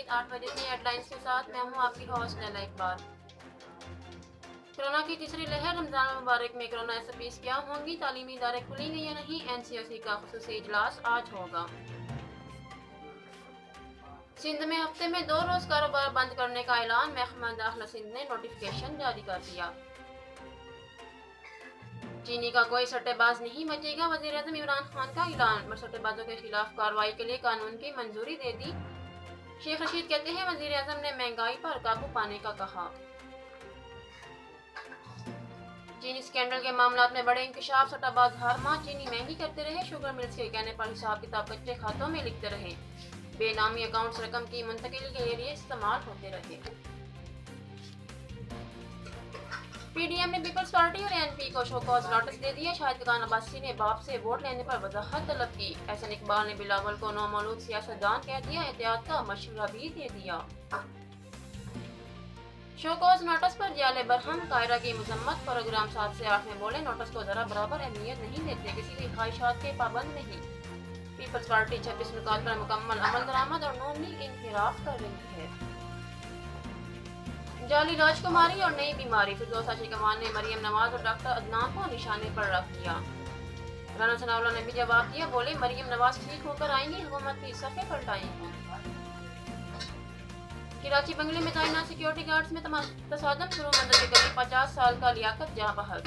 रात 8 बजे से हेडलाइंस के साथ मैं हूँ आपकी होस्ट नैला इकबाल। कोरोना की तीसरी लहर, रमजान मुबारक में कोरोना SOPs क्या होंगी, तालीमी इदारे खुलेंगे या नहीं, NCOC का खुसूसी इजलास आज होगा। सिंध में हफ्ते में 2 रोज कारोबार बंद करने का ऐलान, महकमा दाखिला सिंध ने नोटिफिकेशन जारी कर दिया। चीनी का कोई सट्टेबाज नहीं बचेगा, वज़ीर-ए-आज़म इमरान खान का ऐलान। सट्टेबाजों के खिलाफ कार्रवाई के लिए कानून की मंजूरी दे दी। शेख रशीद कहते हैं वज़ीर-ए-आज़म ने महंगाई पर काबू पाने का कहा। चीनी स्कैंडल के मामलात में बड़े इंकशाफ, सट्टाबाज हारमा चीनी महंगी करते रहे, शुगर मिल्स के कहने पर हिसाब किताब कच्चे खातों में लिखते रहे, बेनामी अकाउंट्स रकम की मुंतकिली के लिए इस्तेमाल होते रहे। PDM ने पीपल्स पार्टी और ANP को शो कॉज नोटिस दे दिया। शाहिद खान अब्बासी ने बाप से वोट लेने पर वजाहत तलब की। एहसन इकबाल ने बिलावल को नौमौलूद सियासतदान कह दिया, एहतियात का मशवरा भी दे दिया। शो कॉज नोटिस पर जाले बरहम, कायरा की मजम्मत। प्रोग्राम 7 से 8 में बोले, नोटिस को जरा बराबर अहमियत नहीं देते, किसी की ख्वाहिशात के पाबंद नहीं। पीपल्स पार्टी 26 नुकात पर मुकम्मल अमल दरामद और नूनी इनहिराफ कर रही है। जाली राजकुमारी और नई बीमारी, फिरदौसा शिकवान ने मरियम नवाज और डॉक्टर अदनान को निशाने पर रख लिया। राना सनाउल्लाह ने भी जवाब दिया, बोले मरियम नवाज ठीक होकर आएंगी, हुकूमत की सफ़े पलटाएंगी। कराची बंगले में तैनात सिक्योरिटी गार्ड्स में तसादम शुरू, मंदिर के करीब 50 साल का लियाकत जहां बहल।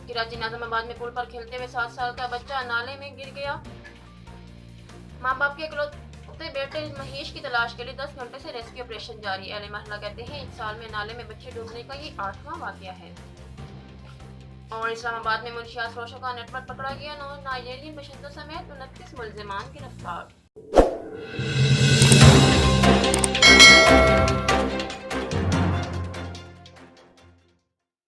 कराची नाज़िमाबाद में पुल पर खेलते हुए 7 साल का बच्चा नाले में गिर गया। माँ बाप के इकलौते बेटे महेश की तलाश के लिए 10 घंटे से रेस्क्यू ऑपरेशन जारी। अहले महल्ला कहते हैं 1 साल में नाले में बच्चे डूबने का ये 8वां वाकया है। और इस्लामाबाद में मुनशियात फरोशों का नेटवर्क पकड़ा गया, 9 नाइजीरियन बशिंदों समेत 29 मुल्जिमान गिरफ्तार।